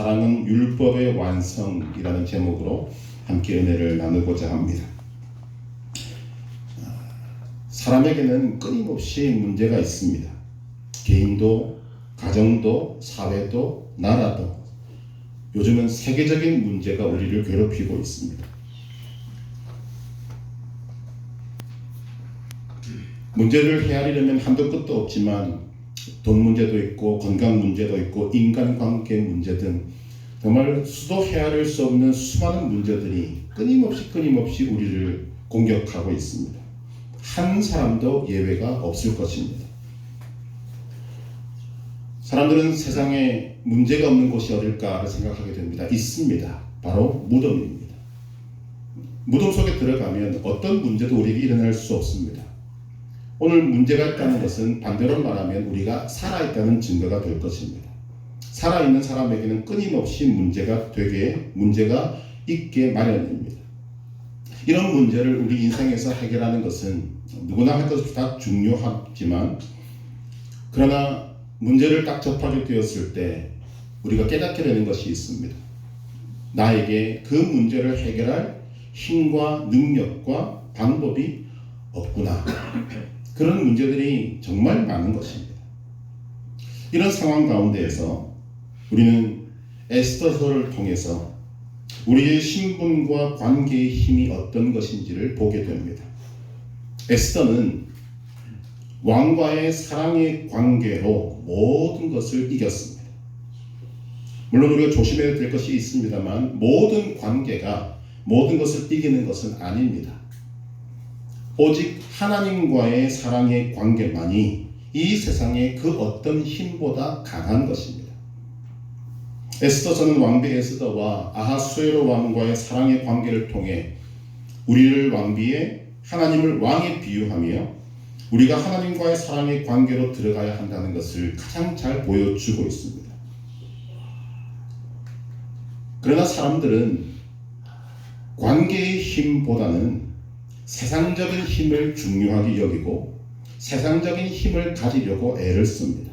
사랑은 율법의 완성이라는 제목으로 함께 은혜를 나누고자 합니다. 사람에게는 끊임없이 문제가 있습니다. 개인도, 가정도, 사회도, 나라도, 요즘은 세계적인 문제가 우리를 괴롭히고 있습니다. 문제를 헤아리려면 한도 끝도 없지만 돈 문제도 있고 건강 문제도 있고 인간관계 문제 등 정말 수도 헤아릴 수 없는 수많은 문제들이 끊임없이 우리를 공격하고 있습니다. 한 사람도 예외가 없을 것입니다. 사람들은 세상에 문제가 없는 곳이 어딜까 생각하게 됩니다. 있습니다. 바로 무덤입니다. 무덤 속에 들어가면 어떤 문제도 우리에게 일어날 수 없습니다. 오늘 문제가 있다는 것은 반대로 말하면 우리가 살아있다는 증거가 될 것입니다. 살아있는 사람에게는 끊임없이 문제가 있게 마련입니다. 이런 문제를 우리 인생에서 해결하는 것은 누구나 할 것 없이 다 중요하지만, 그러나 문제를 딱 접하게 되었을 때 우리가 깨닫게 되는 것이 있습니다. 나에게 그 문제를 해결할 힘과 능력과 방법이 없구나. 그런 문제들이 정말 많은 것입니다. 이런 상황 가운데에서 우리는 에스더서를 통해서 우리의 신분과 관계의 힘이 어떤 것인지를 보게 됩니다. 에스더는 왕과의 사랑의 관계로 모든 것을 이겼습니다. 물론 우리가 조심해야 될 것이 있습니다만 모든 관계가 모든 것을 이기는 것은 아닙니다. 오직 하나님과의 사랑의 관계만이 이 세상의 그 어떤 힘보다 강한 것입니다. 에스더서는 왕비 에스더와 아하수에로 왕과의 사랑의 관계를 통해 우리를 왕비에 하나님을 왕에 비유하며 우리가 하나님과의 사랑의 관계로 들어가야 한다는 것을 가장 잘 보여주고 있습니다. 그러나 사람들은 관계의 힘보다는 세상적인 힘을 중요하게 여기고 세상적인 힘을 가지려고 애를 씁니다.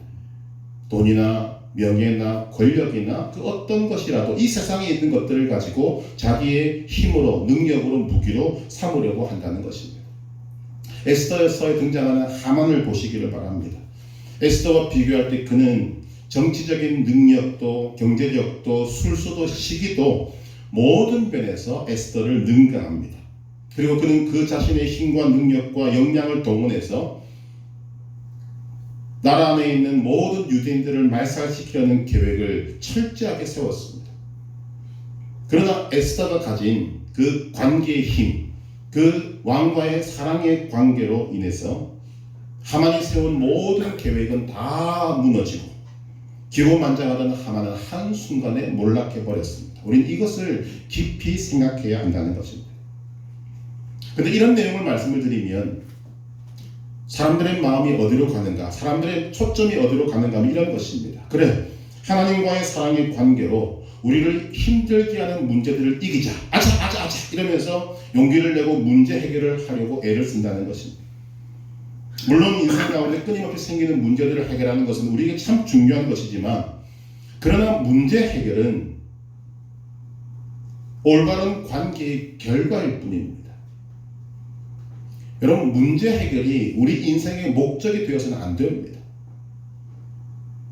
돈이나 명예나 권력이나 그 어떤 것이라도 이 세상에 있는 것들을 가지고 자기의 힘으로, 능력으로, 무기로 삼으려고 한다는 것입니다. 에스더서에 등장하는 하만을 보시기를 바랍니다. 에스더와 비교할 때 그는 정치적인 능력도, 경제력도, 술수도, 시기도 모든 면에서 에스더를 능가합니다. 그리고 그는 그 자신의 힘과 능력과 역량을 동원해서 나라 안에 있는 모든 유대인들을 말살시키려는 계획을 철저하게 세웠습니다. 그러나 에스더가 가진 그 관계의 힘, 그 왕과의 사랑의 관계로 인해서 하만이 세운 모든 계획은 다 무너지고 기고만장하던 하만은 한순간에 몰락해 버렸습니다. 우리는 이것을 깊이 생각해야 한다는 것입니다. 그런데 이런 내용을 말씀을 드리면 사람들의 마음이 어디로 가는가, 사람들의 초점이 어디로 가는가 하면 이런 것입니다. 그래, 하나님과의 사랑의 관계로 우리를 힘들게 하는 문제들을 이기자, 아자 이러면서 용기를 내고 문제 해결을 하려고 애를 쓴다는 것입니다. 물론 인생 가운데 끊임없이 생기는 문제들을 해결하는 것은 우리에게 참 중요한 것이지만, 그러나 문제 해결은 올바른 관계의 결과일 뿐입니다. 여러분, 문제 해결이 우리 인생의 목적이 되어서는 안 됩니다.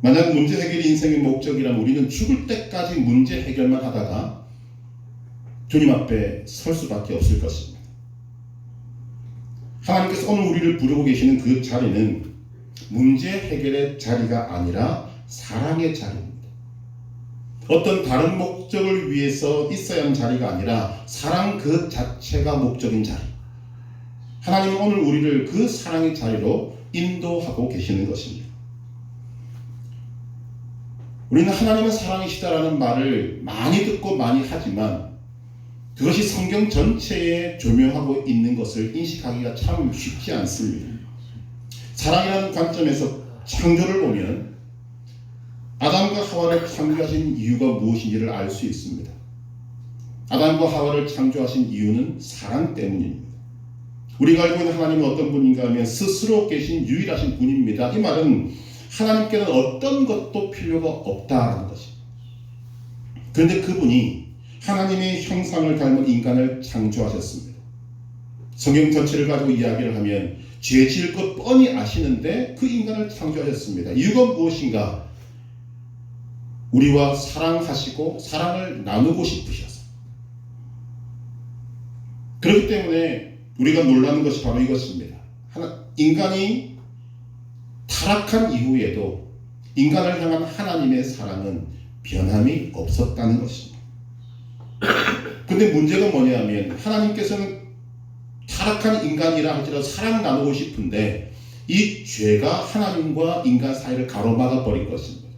만약 문제 해결이 인생의 목적이라면 우리는 죽을 때까지 문제 해결만 하다가 주님 앞에 설 수밖에 없을 것입니다. 하나님께서 오늘 우리를 부르고 계시는 그 자리는 문제 해결의 자리가 아니라 사랑의 자리입니다. 어떤 다른 목적을 위해서 있어야 하는 자리가 아니라 사랑 그 자체가 목적인 자리. 하나님은 오늘 우리를 그 사랑의 자리로 인도하고 계시는 것입니다. 우리는 하나님은 사랑이시다라는 말을 많이 듣고 많이 하지만 그것이 성경 전체에 조명하고 있는 것을 인식하기가 참 쉽지 않습니다. 사랑이라는 관점에서 창조를 보면 아담과 하와를 창조하신 이유가 무엇인지를 알 수 있습니다. 아담과 하와를 창조하신 이유는 사랑 때문입니다. 우리가 알고 있는 하나님은 어떤 분인가 하면 스스로 계신 유일하신 분입니다. 이 말은 하나님께는 어떤 것도 필요가 없다라는 것입니다. 그런데 그분이 하나님의 형상을 닮은 인간을 창조하셨습니다. 성경 전체를 가지고 이야기를 하면 죄 지을 것 뻔히 아시는데 그 인간을 창조하셨습니다. 이유가 무엇인가? 우리와 사랑하시고 사랑을 나누고 싶으셔서. 그렇기 때문에 우리가 놀라는 것이 바로 이것입니다. 인간이 타락한 이후에도 인간을 향한 하나님의 사랑은 변함이 없었다는 것입니다. 근데 문제가 뭐냐면 하나님께서는 타락한 인간이라 할지라도 사랑 나누고 싶은데 이 죄가 하나님과 인간 사이를 가로막아 버린 것입니다.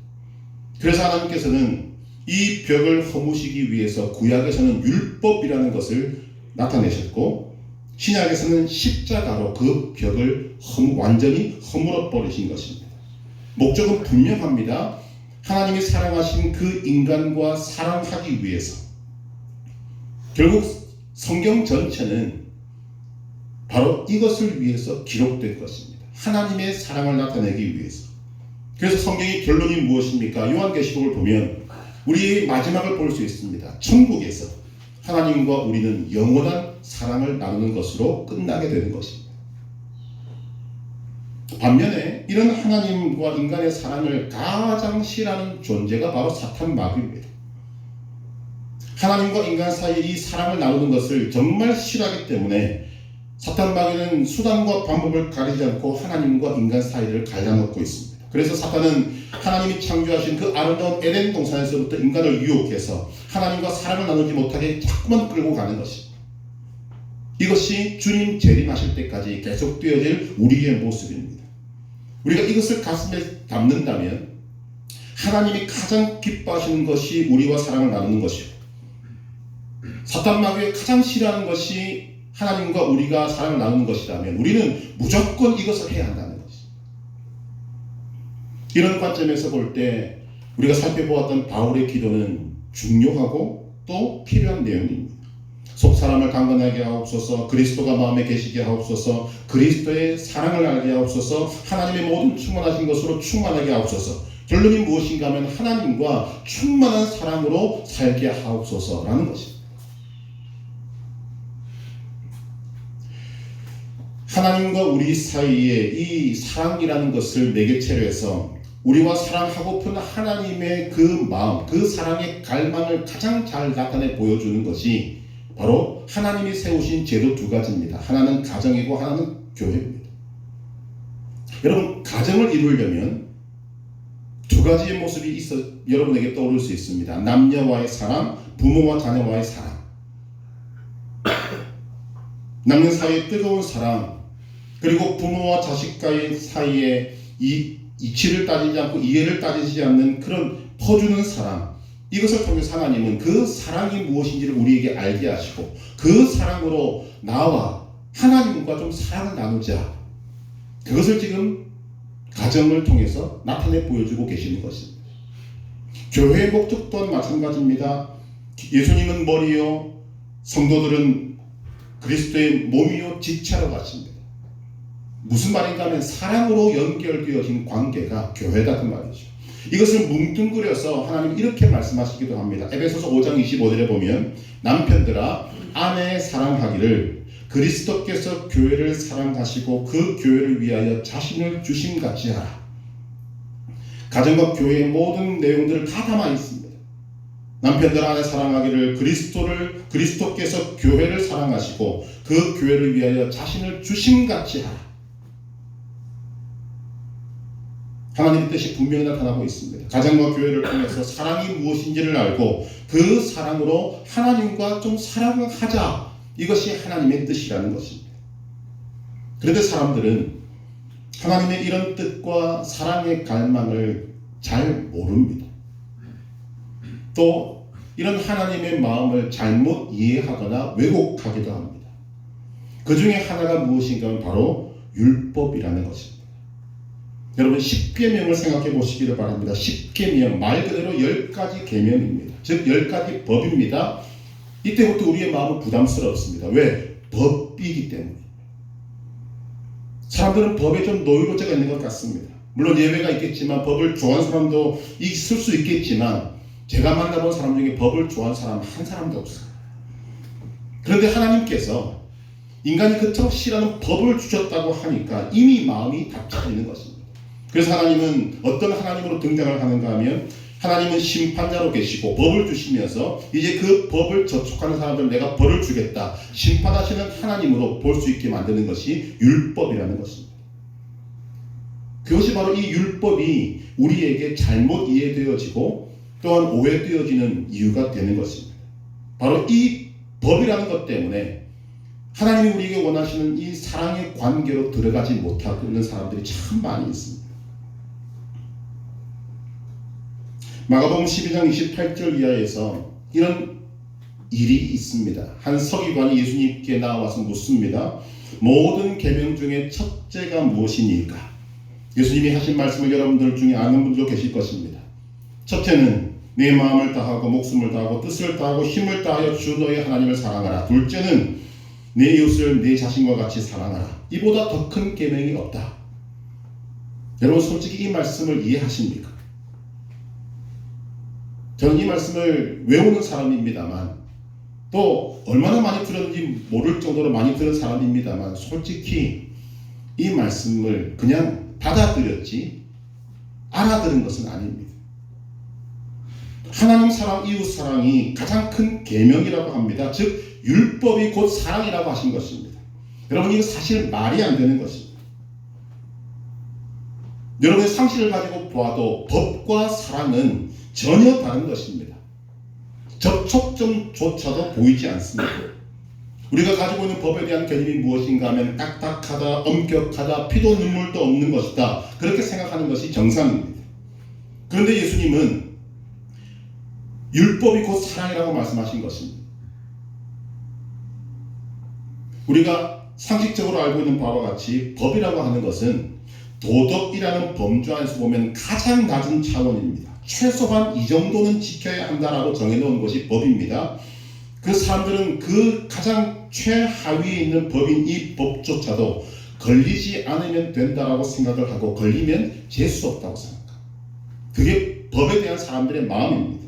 그래서 하나님께서는 이 벽을 허무시기 위해서 구약에서는 율법이라는 것을 나타내셨고 신약에서는 십자가로 그 벽을 완전히 허물어 버리신 것입니다. 목적은 분명합니다. 하나님이 사랑하신 그 인간과 사랑하기 위해서. 결국 성경 전체는 바로 이것을 위해서 기록된 것입니다. 하나님의 사랑을 나타내기 위해서. 그래서 성경의 결론이 무엇입니까? 요한계시록을 보면 우리의 마지막을 볼 수 있습니다. 천국에서 하나님과 우리는 영원한 사랑을 나누는 것으로 끝나게 되는 것입니다. 반면에 이런 하나님과 인간의 사랑을 가장 싫어하는 존재가 바로 사탄 마귀입니다. 하나님과 인간 사이에 이 사랑을 나누는 것을 정말 싫어하기 때문에 사탄 마귀는 수단과 방법을 가리지 않고 하나님과 인간 사이를 갈라놓고 있습니다. 그래서 사탄은 하나님이 창조하신 그 아름다운 에덴 동산에서부터 인간을 유혹해서 하나님과 사랑을 나누지 못하게 자꾸만 끌고 가는 것입니다. 이것이 주님 재림하실 때까지 계속되어질 우리의 모습입니다. 우리가 이것을 가슴에 담는다면 하나님이 가장 기뻐하시는 것이 우리와 사랑을 나누는 것이고 사탄 마귀가 가장 싫어하는 것이 하나님과 우리가 사랑을 나누는 것이라면 우리는 무조건 이것을 해야 한다는 것입니다. 이런 관점에서 볼 때 우리가 살펴보았던 바울의 기도는 중요하고 또 필요한 내용입니다. 속 사람을 강건하게 하옵소서, 그리스도가 마음에 계시게 하옵소서, 그리스도의 사랑을 알게 하옵소서, 하나님의 모든 충만하신 것으로 충만하게 하옵소서. 결론이 무엇인가 하면 하나님과 충만한 사랑으로 살게 하옵소서라는 것입니다. 하나님과 우리 사이에 이 사랑이라는 것을 매개체로 해서 우리와 사랑하고픈 하나님의 그 마음, 그 사랑의 갈망을 가장 잘 나타내 보여주는 것이 바로 하나님이 세우신 제도 두 가지입니다. 하나는 가정이고 하나는 교회입니다. 여러분, 가정을 이루려면 두 가지의 모습이 여러분에게 떠오를 수 있습니다. 남녀와의 사랑, 부모와 자녀와의 사랑. 남녀 사이의 뜨거운 사랑, 그리고 부모와 자식과의 사이에 이치를 따지지 않고 이해를 따지지 않는 그런 퍼주는 사랑, 이것을 통해서 하나님은 그 사랑이 무엇인지를 우리에게 알게 하시고 그 사랑으로 나와 하나님과 좀 사랑을 나누자, 그것을 지금 가정을 통해서 나타내 보여주고 계시는 것입니다. 교회의 목적 또한 마찬가지입니다. 예수님은 머리요, 성도들은 그리스도의 몸이요 지체로 가십니다. 무슨 말인가 하면 사랑으로 연결되어진 관계가 교회다 그 말이죠. 이것을 뭉뚱그려서 하나님 이렇게 말씀하시기도 합니다. 에베소서 5장 25절에 보면 남편들아 아내 사랑하기를 그리스도께서 교회를 사랑하시고 그 교회를 위하여 자신을 주심같이 하라. 가정과 교회의 모든 내용들을 다 담아 있습니다. 남편들 아내 사랑하기를 그리스도께서 교회를 사랑하시고 그 교회를 위하여 자신을 주심같이 하라. 하나님의 뜻이 분명히 나타나고 있습니다. 가정과 교회를 통해서 사랑이 무엇인지를 알고 그 사랑으로 하나님과 좀 사랑을 하자. 이것이 하나님의 뜻이라는 것입니다. 그런데 사람들은 하나님의 이런 뜻과 사랑의 갈망을 잘 모릅니다. 또 이런 하나님의 마음을 잘못 이해하거나 왜곡하기도 합니다. 그 중에 하나가 무엇인가 하면 바로 율법이라는 것입니다. 여러분, 10계명을 생각해 보시기를 바랍니다. 10계명, 말 그대로 10가지 계명입니다. 즉 10가지 법입니다. 이때부터 우리의 마음은 부담스럽습니다. 왜? 법이기 때문에. 사람들은 법에 좀 노이로제가 있는 것 같습니다. 물론 예외가 있겠지만 법을 좋아하는 사람도 있을 수 있겠지만 제가 만나본 사람 중에 법을 좋아하는 사람 한 사람도 없어요. 그런데 하나님께서 인간이 그토록 싫어하는 법을 주셨다고 하니까 이미 마음이 닫혀 있는 것입니다. 그래서 하나님은 어떤 하나님으로 등장을 하는가 하면 하나님은 심판자로 계시고 법을 주시면서 이제 그 법을 저촉하는 사람들 내가 벌을 주겠다. 심판하시는 하나님으로 볼 수 있게 만드는 것이 율법이라는 것입니다. 그것이 바로 이 율법이 우리에게 잘못 이해되어지고 또한 오해되어지는 이유가 되는 것입니다. 바로 이 법이라는 것 때문에 하나님이 우리에게 원하시는 이 사랑의 관계로 들어가지 못하고 있는 사람들이 참 많이 있습니다. 마가복음 12장 28절 이하에서 이런 일이 있습니다. 한 서기관이 예수님께 나와서 묻습니다. 모든 계명 중에 첫째가 무엇이니까? 예수님이 하신 말씀을 여러분들 중에 아는 분도 계실 것입니다. 첫째는 내 마음을 다하고 목숨을 다하고 뜻을 다하고 힘을 다하여 주 너의 하나님을 사랑하라. 둘째는 내 이웃을 내 자신과 같이 사랑하라. 이보다 더 큰 계명이 없다. 여러분 솔직히 이 말씀을 이해하십니까? 저는 이 말씀을 외우는 사람입니다만 또 얼마나 많이 들었는지 모를 정도로 많이 들은 사람입니다만 솔직히 이 말씀을 그냥 받아들였지 알아들은 것은 아닙니다. 하나님 사랑, 이웃 사랑이 가장 큰 계명이라고 합니다. 즉 율법이 곧 사랑이라고 하신 것입니다. 여러분 이거 사실 말이 안 되는 것입니다. 여러분의 상식을 가지고 보아도 법과 사랑은 전혀 다른 것입니다. 접촉점조차도 보이지 않습니다. 우리가 가지고 있는 법에 대한 개념이 무엇인가 하면 딱딱하다, 엄격하다, 피도 눈물도 없는 것이다. 그렇게 생각하는 것이 정상입니다. 그런데 예수님은 율법이 곧 사랑이라고 말씀하신 것입니다. 우리가 상식적으로 알고 있는 바와 같이 법이라고 하는 것은 도덕이라는 범주 안에서 보면 가장 낮은 차원입니다. 최소한 이 정도는 지켜야 한다라고 정해놓은 것이 법입니다. 그 사람들은 그 가장 최하위에 있는 법인 이 법조차도 걸리지 않으면 된다라고 생각을 하고 걸리면 재수 없다고 생각합니다. 그게 법에 대한 사람들의 마음입니다.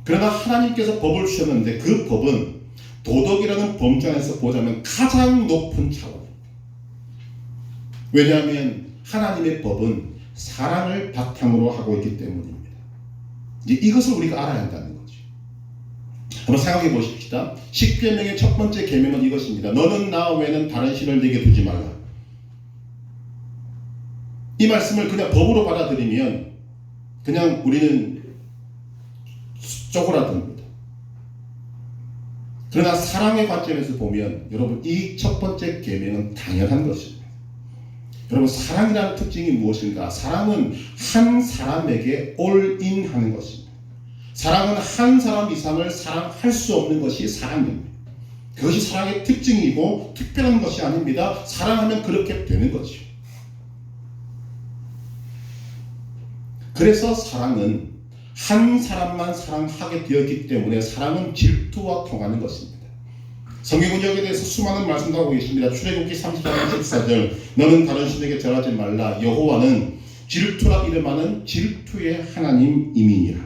그러나 하나님께서 법을 주셨는데 그 법은 도덕이라는 범주 안에서 보자면 가장 높은 차원입니다. 왜냐하면 하나님의 법은 사랑을 바탕으로 하고 있기 때문입니다. 이제 이것을 우리가 알아야 한다는 거죠. 한번 생각해 보십시다. 10계명의 첫 번째 계명은 이것입니다. 너는 나 외에는 다른 신을 내게 두지 말라. 이 말씀을 그냥 법으로 받아들이면 그냥 우리는 쪼그라듭니다. 그러나 사랑의 관점에서 보면 여러분 이 첫 번째 계명은 당연한 것입니다. 여러분 사랑이라는 특징이 무엇인가? 사랑은 한 사람에게 올인하는 것입니다. 사랑은 한 사람 이상을 사랑할 수 없는 것이 사랑입니다. 그것이 사랑의 특징이고 특별한 것이 아닙니다. 사랑하면 그렇게 되는 거죠. 그래서 사랑은 한 사람만 사랑하게 되었기 때문에 사랑은 질투와 통하는 것입니다. 성경은 여기에 대해서 수많은 말씀도 하고 계십니다. 출애굽기 30장 14절 너는 다른 신에게 절하지 말라. 여호와는 질투라 이름하는 질투의 하나님이니라.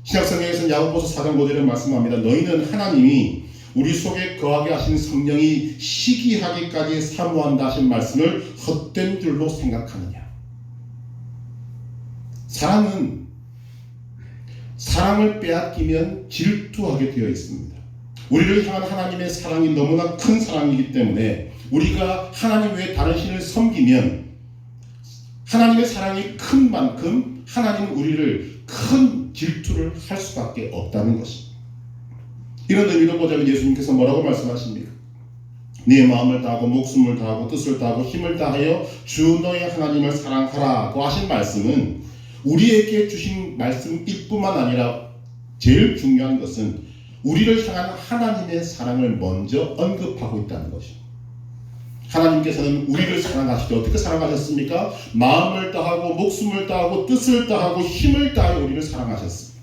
신약성경에서는 야고보서 4장 5절에 말씀합니다. 너희는 하나님이 우리 속에 거하게 하신 성령이 시기하기까지 사모한다 하신 말씀을 헛된 줄로 생각하느냐. 사랑을 빼앗기면 질투하게 되어 있습니다. 우리를 향한 하나님의 사랑이 너무나 큰 사랑이기 때문에 우리가 하나님 외에 다른 신을 섬기면 하나님의 사랑이 큰 만큼 하나님은 우리를 큰 질투를 할 수밖에 없다는 것입니다. 이런 의미로 보자면 예수님께서 뭐라고 말씀하십니까? 네 마음을 다하고 목숨을 다하고 뜻을 다하고 힘을 다하여 주 너의 하나님을 사랑하라고 하신 말씀은 우리에게 주신 말씀일 뿐만 아니라 제일 중요한 것은 우리를 향한 하나님의 사랑을 먼저 언급하고 있다는 것입니다. 하나님께서는 우리를 사랑하시되 어떻게 사랑하셨습니까? 마음을 다하고 목숨을 다하고 뜻을 다하고 힘을 다하여 우리를 사랑하셨습니다.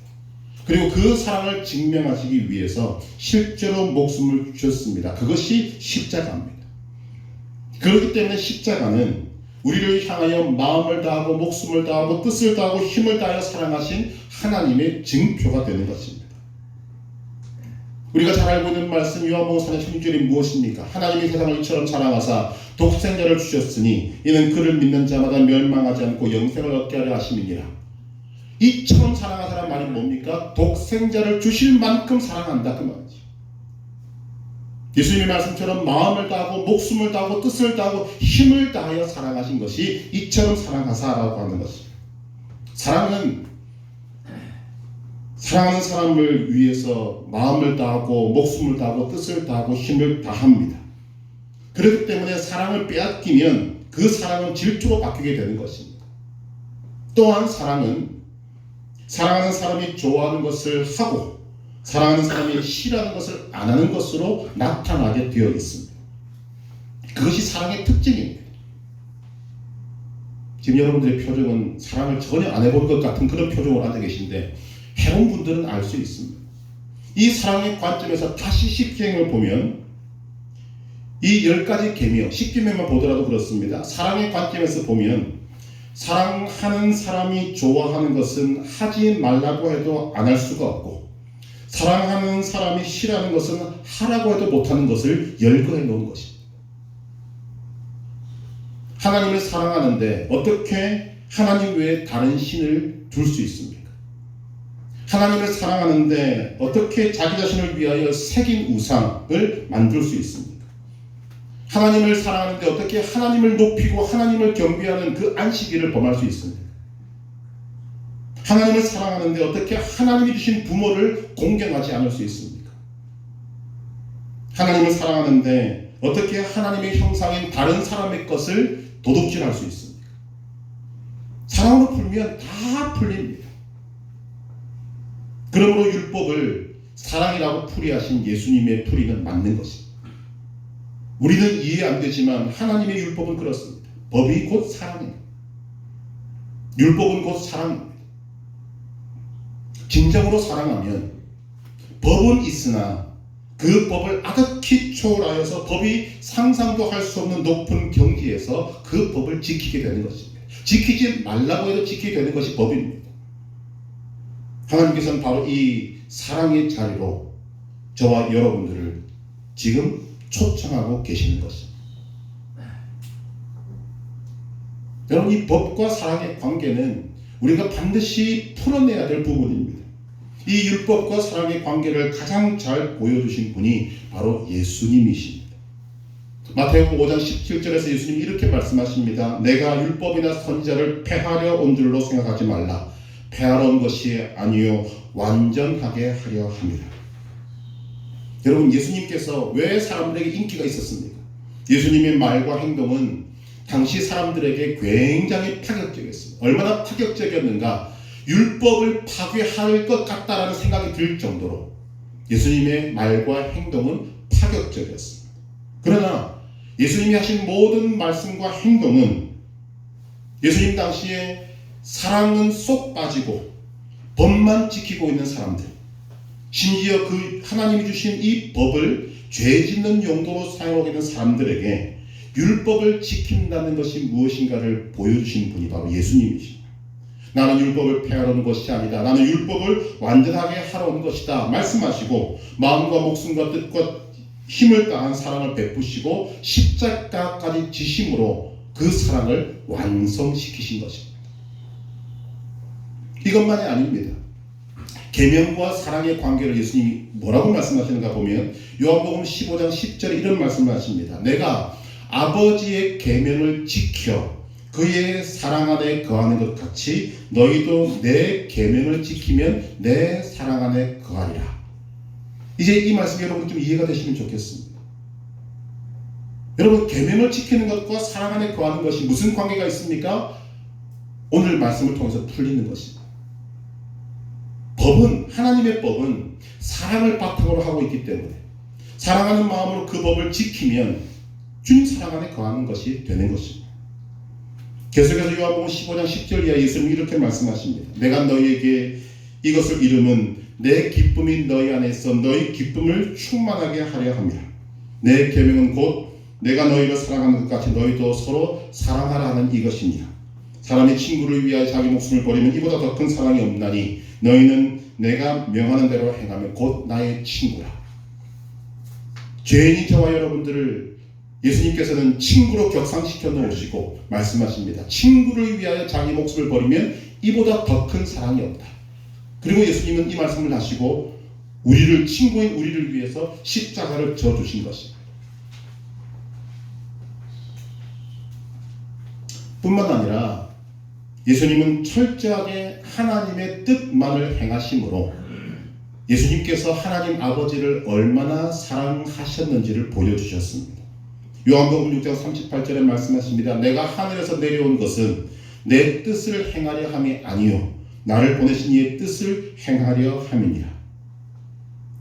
그리고 그 사랑을 증명하시기 위해서 실제로 목숨을 주셨습니다. 그것이 십자가입니다. 그렇기 때문에 십자가는 우리를 향하여 마음을 다하고 목숨을 다하고 뜻을 다하고 힘을 다하여 사랑하신 하나님의 증표가 되는 것입니다. 우리가 잘 알고 있는 말씀 요한복음 4장 16절이 무엇입니까? 하나님이 세상을 이처럼 사랑하사 독생자를 주셨으니 이는 그를 믿는 자마다 멸망하지 않고 영생을 얻게 하려 하심이니라. 이처럼 사랑하사란 말이 뭡니까? 독생자를 주실 만큼 사랑한다 그 말이죠. 예수님의 말씀처럼 마음을 다하고 목숨을 다하고 뜻을 다하고 힘을 다하여 사랑하신 것이 이처럼 사랑하사라고 하는 것입니다. 사랑하는 사람을 위해서 마음을 다하고 목숨을 다하고 뜻을 다하고 힘을 다합니다. 그렇기 때문에 사랑을 빼앗기면 그 사랑은 질투로 바뀌게 되는 것입니다. 또한 사랑은 사랑하는 사람이 좋아하는 것을 하고 사랑하는 사람이 싫어하는 것을 안 하는 것으로 나타나게 되어 있습니다. 그것이 사랑의 특징입니다. 지금 여러분들의 표정은 사랑을 전혀 안 해본 것 같은 그런 표정으로 앉아 계신데 해본 분들은 알 수 있습니다. 이 사랑의 관점에서 다시 십계명을 보면 이 10가지 계명, 십계명만 보더라도 그렇습니다. 사랑의 관점에서 보면 사랑하는 사람이 좋아하는 것은 하지 말라고 해도 안 할 수가 없고 사랑하는 사람이 싫어하는 것은 하라고 해도 못하는 것을 열거해 놓은 것입니다. 하나님을 사랑하는데 어떻게 하나님 외에 다른 신을 둘 수 있습니까? 하나님을 사랑하는데 어떻게 자기 자신을 위하여 새긴 우상을 만들 수 있습니까? 하나님을 사랑하는데 어떻게 하나님을 높이고 하나님을 경배하는 그 안식일을 범할 수 있습니까? 하나님을 사랑하는데 어떻게 하나님이 주신 부모를 공경하지 않을 수 있습니까? 하나님을 사랑하는데 어떻게 하나님의 형상인 다른 사람의 것을 도둑질할 수 있습니까? 사랑으로 풀면 다 풀립니다. 그러므로 율법을 사랑이라고 풀이하신 예수님의 풀이는 맞는 것입니다. 우리는 이해 안 되지만 하나님의 율법은 그렇습니다. 법이 곧 사랑입니다. 율법은 곧 사랑입니다. 진정으로 사랑하면 법은 있으나 그 법을 아득히 초월하여서 법이 상상도 할 수 없는 높은 경지에서 그 법을 지키게 되는 것입니다. 지키지 말라고 해도 지키게 되는 것이 법입니다. 하나님께서는 바로 이 사랑의 자리로 저와 여러분들을 지금 초청하고 계시는 것입니다. 여러분, 이 법과 사랑의 관계는 우리가 반드시 풀어내야 될 부분입니다. 이 율법과 사랑의 관계를 가장 잘 보여주신 분이 바로 예수님이십니다. 마태복음 5장 17절에서 예수님이 이렇게 말씀하십니다. 내가 율법이나 선지자를 폐하려 온 줄로 생각하지 말라. 폐하러 온 것이 아니요 완전하게 하려 함이라. 여러분, 예수님께서 왜 사람들에게 인기가 있었습니까? 예수님의 말과 행동은 당시 사람들에게 굉장히 파격적이었습니다. 얼마나 파격적이었는가? 율법을 파괴할 것 같다라는 생각이 들 정도로 예수님의 말과 행동은 파격적이었습니다. 그러나 예수님이 하신 모든 말씀과 행동은 예수님 당시에 사랑은 쏙 빠지고 법만 지키고 있는 사람들, 심지어 그 하나님이 주신 이 법을 죄 짓는 용도로 사용하고 있는 사람들에게 율법을 지킨다는 것이 무엇인가를 보여주신 분이 바로 예수님이십니다. 나는 율법을 폐하러 온 것이 아니다. 나는 율법을 완전하게 하러 온 것이다 말씀하시고 마음과 목숨과 뜻과 힘을 다한 사랑을 베푸시고 십자가까지 지심으로 그 사랑을 완성시키신 것입니다. 이것만이 아닙니다. 계명과 사랑의 관계를 예수님이 뭐라고 말씀하시는가 보면 요한복음 15장 10절에 이런 말씀을 하십니다. 내가 아버지의 계명을 지켜 그의 사랑 안에 거하는 것 같이 너희도 내 계명을 지키면 내 사랑 안에 거하리라. 이제 이 말씀 여러분 좀 이해가 되시면 좋겠습니다. 여러분, 계명을 지키는 것과 사랑 안에 거하는 것이 무슨 관계가 있습니까? 오늘 말씀을 통해서 풀리는 것입니다. 법은, 하나님의 법은 사랑을 바탕으로 하고 있기 때문에 사랑하는 마음으로 그 법을 지키면 주님 사랑 안에 거하는 것이 되는 것입니다. 계속해서 요한복음 15장 10절 이하 예수님이 이렇게 말씀하십니다. 내가 너희에게 이것을 이름은 내 기쁨이 너희 안에 있어 너희 기쁨을 충만하게 하려 함이라. 내 계명은 곧 내가 너희를 사랑하는 것 같이 너희도 서로 사랑하라 하는 이것이니라. 사람이 친구를 위하여 자기 목숨을 버리면 이보다 더 큰 사랑이 없나니 너희는 내가 명하는 대로 행하면 곧 나의 친구라. 죄인인 저와 여러분들을 예수님께서는 친구로 격상시켜 놓으시고 말씀하십니다. 친구를 위하여 자기 목숨을 버리면 이보다 더 큰 사랑이 없다. 그리고 예수님은 이 말씀을 하시고 우리를, 친구인 우리를 위해서 십자가를 져 주신 것입니다. 뿐만 아니라 예수님은 철저하게 하나님의 뜻만을 행하심으로 예수님께서 하나님 아버지를 얼마나 사랑하셨는지를 보여주셨습니다. 요한복음 6장 38절에 말씀하십니다. 내가 하늘에서 내려온 것은 내 뜻을 행하려 함이 아니요 나를 보내신 이의 뜻을 행하려 함이니라.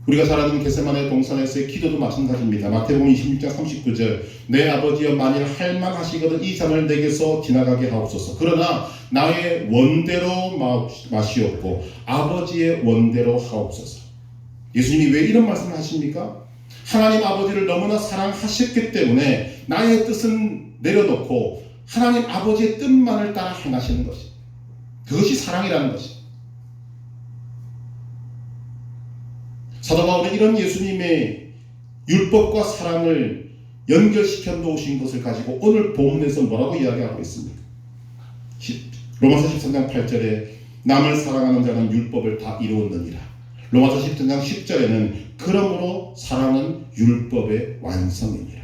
우리가 잘 아는 겟세마네 동산에서의 기도도 마찬가지입니다. 마태복음 26장 39절 내 아버지여 만일 할만하시거든 이 잔을 내게서 지나가게 하옵소서. 그러나 나의 원대로 마시옵고 아버지의 원대로 하옵소서. 예수님이 왜 이런 말씀을 하십니까? 하나님 아버지를 너무나 사랑하셨기 때문에 나의 뜻은 내려놓고 하나님 아버지의 뜻만을 따라 행하시는 것입니다. 그것이 사랑이라는 것입니다. 사도 바울은 이런 예수님의 율법과 사랑을 연결시켜 놓으신 것을 가지고 오늘 본문에서 뭐라고 이야기하고 있습니까? 로마서 13장 8절에 남을 사랑하는 자는 율법을 다 이루었느니라. 로마서 13장 10절에는 그러므로 사랑은 율법의 완성이니라.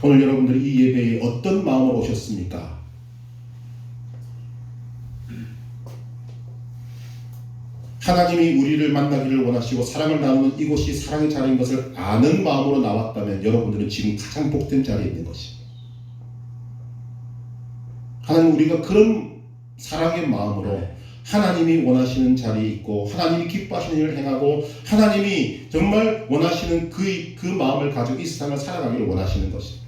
오늘 여러분들이 이 예배에 어떤 마음으로 오셨습니까? 하나님이 우리를 만나기를 원하시고 사랑을 나누는 이곳이 사랑의 자리인 것을 아는 마음으로 나왔다면 여러분들은 지금 가장 복된 자리에 있는 것입니다. 하나님 우리가 그런 사랑의 마음으로 하나님이 원하시는 자리에 있고 하나님이 기뻐하시는 일을 행하고 하나님이 정말 원하시는 그 마음을 가지고 이 세상을 살아가기를 원하시는 것입니다.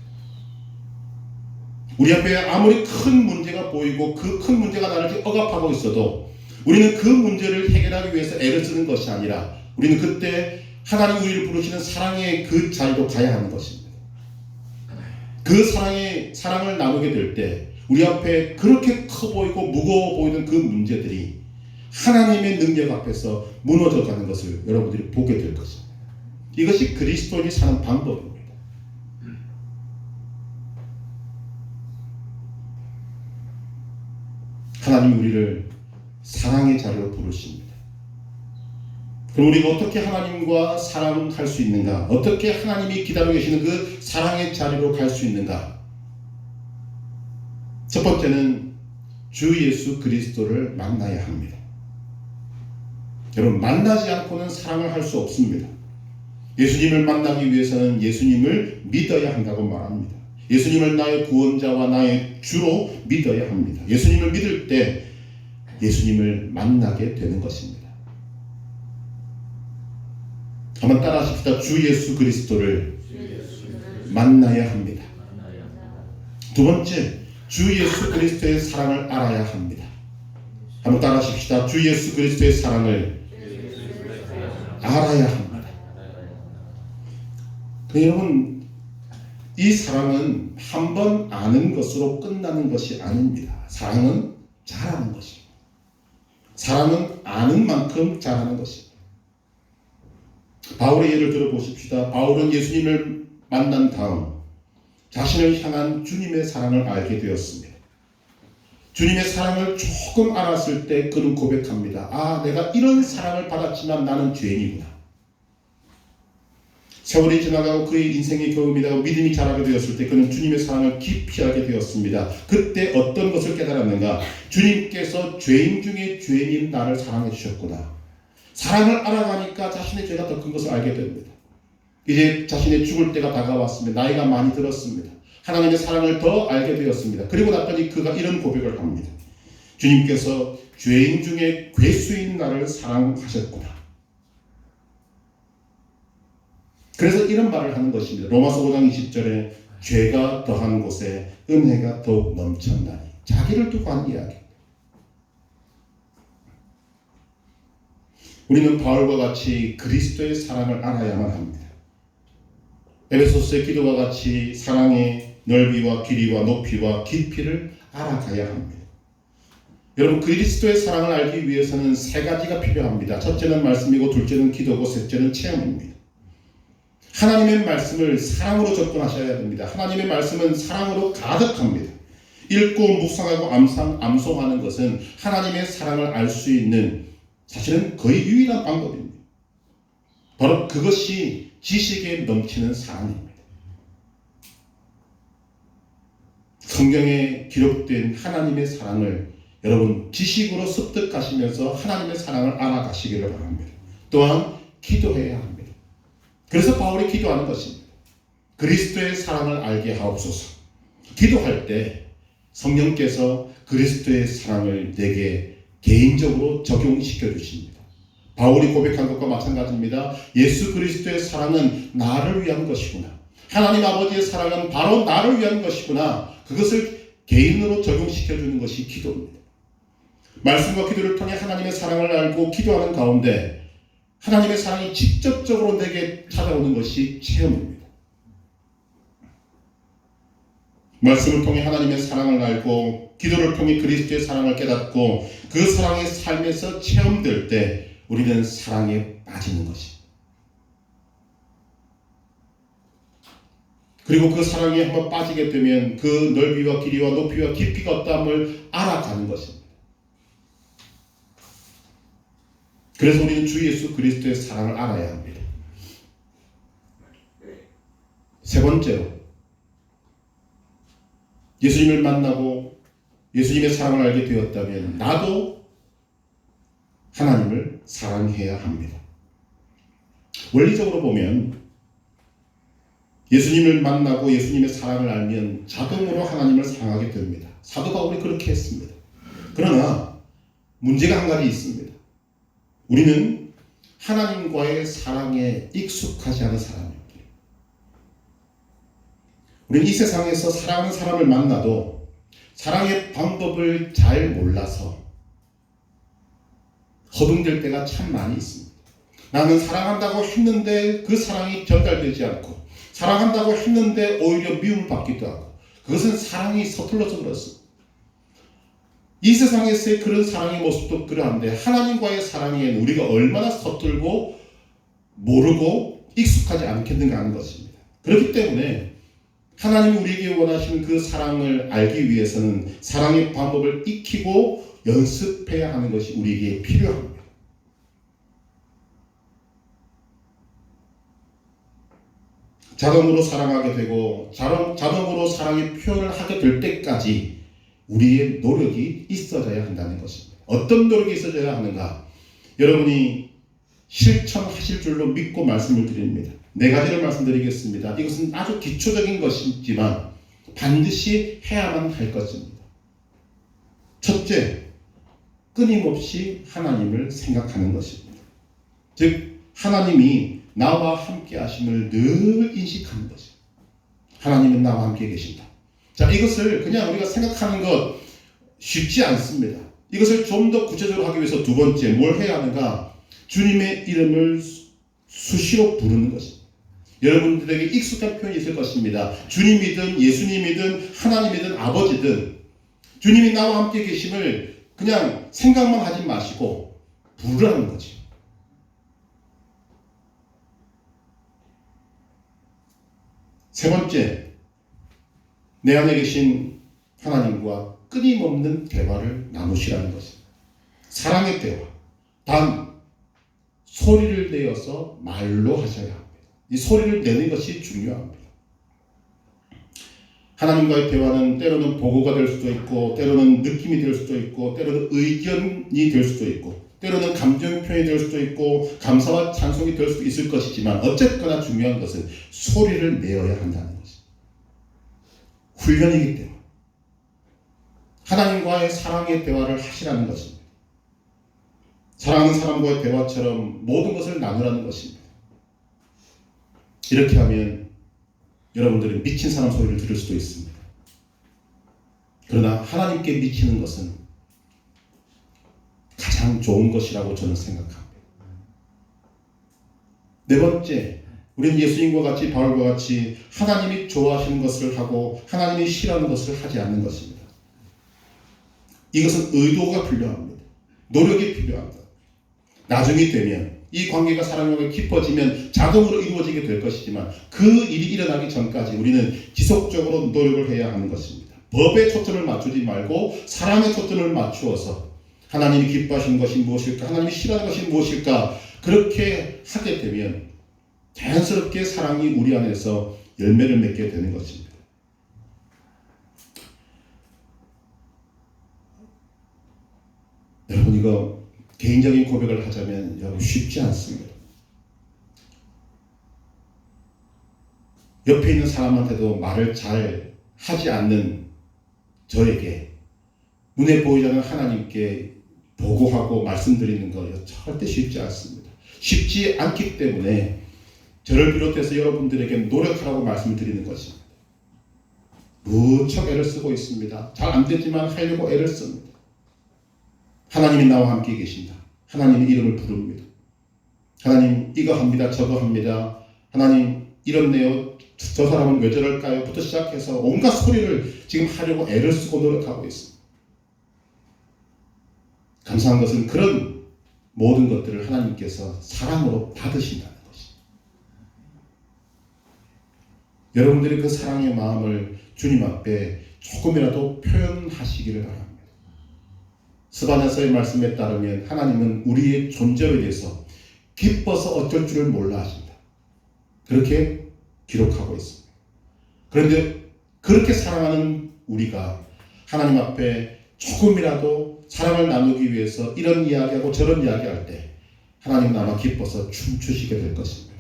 우리 앞에 아무리 큰 문제가 보이고 그 큰 문제가 나를 억압하고 있어도 우리는 그 문제를 해결하기 위해서 애를 쓰는 것이 아니라 우리는 그때 하나님 우리를 부르시는 사랑의 그 자리로 가야 하는 것입니다. 그 사랑을 나누게 될 때 우리 앞에 그렇게 커 보이고 무거워 보이는 그 문제들이 하나님의 능력 앞에서 무너져 가는 것을 여러분들이 보게 될 것입니다. 이것이 그리스도인이 사는 방법입니다. 하나님이 우리를 사랑의 자리로 부르십니다. 그럼 우리가 어떻게 하나님과 사랑할 수 있는가? 어떻게 하나님이 기다리고 계시는 그 사랑의 자리로 갈 수 있는가? 첫 번째는 주 예수 그리스도를 만나야 합니다. 여러분, 만나지 않고는 사랑을 할 수 없습니다. 예수님을 만나기 위해서는 예수님을 믿어야 한다고 말합니다. 예수님을 나의 구원자와 나의 주로 믿어야 합니다. 예수님을 믿을 때 예수님을 만나게 되는 것입니다. 한번 따라 하십시다. 주 예수 그리스도를 만나야 합니다. 두 번째, 주 예수 그리스도의 사랑을 알아야 합니다. 한번 따라 하십시다. 주 예수 그리스도의 사랑을 알아야 합니다. 여러분, 이 사랑은 한 번 아는 것으로 끝나는 것이 아닙니다. 사랑은 잘하는 것입니다. 사랑은 아는 만큼 잘하는 것입니다. 바울의 예를 들어보십시다. 바울은 예수님을 만난 다음 자신을 향한 주님의 사랑을 알게 되었습니다. 주님의 사랑을 조금 알았을 때 그는 고백합니다. 아, 내가 이런 사랑을 받았지만 나는 죄인이구나. 세월이 지나가고 그의 인생의 경험이 되고 믿음이 자라게 되었을 때 그는 주님의 사랑을 깊이 알게 되었습니다. 그때 어떤 것을 깨달았는가? 주님께서 죄인 중에 죄인인 나를 사랑해 주셨구나. 사랑을 알아가니까 자신의 죄가 더 큰 것을 알게 됩니다. 이제 자신의 죽을 때가 다가왔습니다. 나이가 많이 들었습니다. 하나님의 사랑을 더 알게 되었습니다. 그리고 났더니 그가 이런 고백을 합니다. 주님께서 죄인 중에 괴수인 나를 사랑하셨구나. 그래서 이런 말을 하는 것입니다. 로마서 5장 20절에 죄가 더한 곳에 은혜가 더욱 넘쳤나니. 자기를 두고 한 이야기. 우리는 바울과 같이 그리스도의 사랑을 알아야만 합니다. 에베소서의 기도와 같이 사랑의 넓이와 길이와 높이와 깊이를 알아가야 합니다. 여러분, 그리스도의 사랑을 알기 위해서는 세 가지가 필요합니다. 첫째는 말씀이고, 둘째는 기도고, 셋째는 체험입니다. 하나님의 말씀을 사랑으로 접근하셔야 됩니다. 하나님의 말씀은 사랑으로 가득합니다. 읽고 묵상하고 암송하는 것은 하나님의 사랑을 알 수 있는 사실은 거의 유일한 방법입니다. 바로 그것이 지식에 넘치는 사랑입니다. 성경에 기록된 하나님의 사랑을 여러분 지식으로 습득하시면서 하나님의 사랑을 알아가시기를 바랍니다. 또한 기도해야 합니다. 그래서 바울이 기도하는 것입니다. 그리스도의 사랑을 알게 하옵소서. 기도할 때 성령께서 그리스도의 사랑을 내게 개인적으로 적용시켜 주십니다. 바울이 고백한 것과 마찬가지입니다. 예수 그리스도의 사랑은 나를 위한 것이구나. 하나님 아버지의 사랑은 바로 나를 위한 것이구나. 그것을 개인으로 적용시켜 주는 것이 기도입니다. 말씀과 기도를 통해 하나님의 사랑을 알고 기도하는 가운데 하나님의 사랑이 직접적으로 내게 찾아오는 것이 체험입니다. 말씀을 통해 하나님의 사랑을 알고 기도를 통해 그리스도의 사랑을 깨닫고 그 사랑의 삶에서 체험될 때 우리는 사랑에 빠지는 것입니다. 그리고 그 사랑에 한번 빠지게 되면 그 넓이와 길이와 높이와 깊이가 어떠함을 알아가는 것입니다. 그래서 우리는 주 예수 그리스도의 사랑을 알아야 합니다. 세 번째로, 예수님을 만나고 예수님의 사랑을 알게 되었다면 나도 하나님을 사랑해야 합니다. 원리적으로 보면 예수님을 만나고 예수님의 사랑을 알면 자동으로 하나님을 사랑하게 됩니다. 사도 바울이 그렇게 했습니다. 그러나 문제가 한 가지 있습니다. 우리는 하나님과의 사랑에 익숙하지 않은 사람입니다. 우리는 이 세상에서 사랑하는 사람을 만나도 사랑의 방법을 잘 몰라서 허둥댈 때가 참 많이 있습니다. 나는 사랑한다고 했는데 그 사랑이 전달되지 않고, 사랑한다고 했는데 오히려 미움을 받기도 하고, 그것은 사랑이 서툴러서 그렇습니다. 이 세상에서의 그런 사랑의 모습도 그러한데 하나님과의 사랑에는 우리가 얼마나 서툴고 모르고 익숙하지 않겠는가 하는 것입니다. 그렇기 때문에 하나님이 우리에게 원하시는 그 사랑을 알기 위해서는 사랑의 방법을 익히고 연습해야 하는 것이 우리에게 필요합니다. 자동으로 사랑하게 되고 자동으로 사랑의 표현을 하게 될 때까지 우리의 노력이 있어져야 한다는 것입니다. 어떤 노력이 있어져야 하는가? 여러분이 실천하실 줄로 믿고 말씀을 드립니다. 네 가지를 말씀드리겠습니다. 이것은 아주 기초적인 것이지만 반드시 해야만 할 것입니다. 첫째, 끊임없이 하나님을 생각하는 것입니다. 즉 하나님이 나와 함께 하심을 늘 인식하는 것입니다. 하나님은 나와 함께 계신다. 자, 이것을 그냥 우리가 생각하는 것 쉽지 않습니다. 이것을 좀 더 구체적으로 하기 위해서 두 번째 뭘 해야 하는가? 주님의 이름을 수시로 부르는 것입니다. 여러분들에게 익숙한 표현이 있을 것입니다. 주님이든 예수님이든 하나님이든 아버지든 주님이 나와 함께 계심을 그냥 생각만 하지 마시고 부르라는 거죠. 세 번째, 내 안에 계신 하나님과 끊임없는 대화를 나누시라는 것입니다. 사랑의 대화. 단 소리를 내어서 말로 하셔야 합니다. 이 소리를 내는 것이 중요합니다. 하나님과의 대화는 때로는 보고가 될 수도 있고, 때로는 느낌이 될 수도 있고, 때로는 의견이 될 수도 있고, 때로는 감정 표현이 될 수도 있고, 감사와 찬송이 될 수도 있을 것이지만 어쨌거나 중요한 것은 소리를 내어야 한다는 것입니다. 훈련이기 때문에 하나님과의 사랑의 대화를 하시라는 것입니다. 사랑하는 사람과의 대화처럼 모든 것을 나누라는 것입니다. 이렇게 하면 여러분들이 미친 사람 소리를 들을 수도 있습니다. 그러나 하나님께 미치는 것은 가장 좋은 것이라고 저는 생각합니다. 네 번째, 우리는 예수님과 같이 바울과 같이 하나님이 좋아하시는 것을 하고 하나님이 싫어하는 것을 하지 않는 것입니다. 이것은 의도가 필요합니다. 노력이 필요합니다. 나중이 되면 이 관계가 사랑하고 깊어지면 자동으로 이루어지게 될 것이지만 그 일이 일어나기 전까지 우리는 지속적으로 노력을 해야 하는 것입니다. 법에 초점을 맞추지 말고 사랑에 초점을 맞추어서 하나님이 기뻐하시는 것이 무엇일까? 하나님이 싫어하는 것이 무엇일까? 그렇게 하게 되면 자연스럽게 사랑이 우리 안에서 열매를 맺게 되는 것입니다. 여러분, 이거 개인적인 고백을 하자면 여러분 쉽지 않습니다. 옆에 있는 사람한테도 말을 잘 하지 않는 저에게 눈에 보이지 않는 하나님께 보고하고 말씀드리는 거 절대 쉽지 않습니다. 쉽지 않기 때문에 저를 비롯해서 여러분들에게 노력하라고 말씀을 드리는 것입니다. 무척 애를 쓰고 있습니다. 잘 안 되지만 하려고 애를 씁니다. 하나님이 나와 함께 계신다. 하나님의 이름을 부릅니다. 하나님 이거 합니다. 저거 합니다. 하나님 이렇네요. 저 사람은 왜 저럴까요? 부터 시작해서 온갖 소리를 지금 하려고 애를 쓰고 노력하고 있습니다. 감사한 것은 그런 모든 것들을 하나님께서 사랑으로 받으신다는 것입니다. 여러분들이 그 사랑의 마음을 주님 앞에 조금이라도 표현하시기를 바랍니다. 스바냐서의 말씀에 따르면 하나님은 우리의 존재에 대해서 기뻐서 어쩔 줄을 몰라 하신다. 그렇게 기록하고 있습니다. 그런데 그렇게 사랑하는 우리가 하나님 앞에 조금이라도 사랑을 나누기 위해서 이런 이야기하고 저런 이야기할 때 하나님은 아마 기뻐서 춤추시게 될 것입니다.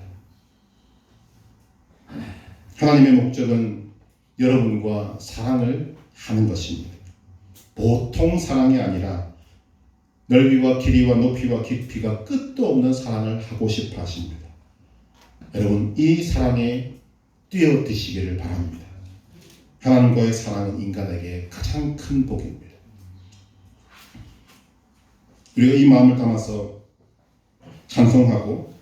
하나님의 목적은 여러분과 사랑을 하는 것입니다. 보통 사랑이 아니라 넓이와 길이와 높이와 깊이가 끝도 없는 사랑을 하고 싶어 하십니다. 여러분, 이 사랑에 뛰어드시기를 바랍니다. 하나님과의 사랑은 인간에게 가장 큰 복입니다. 우리가 이 마음을 담아서 찬송하고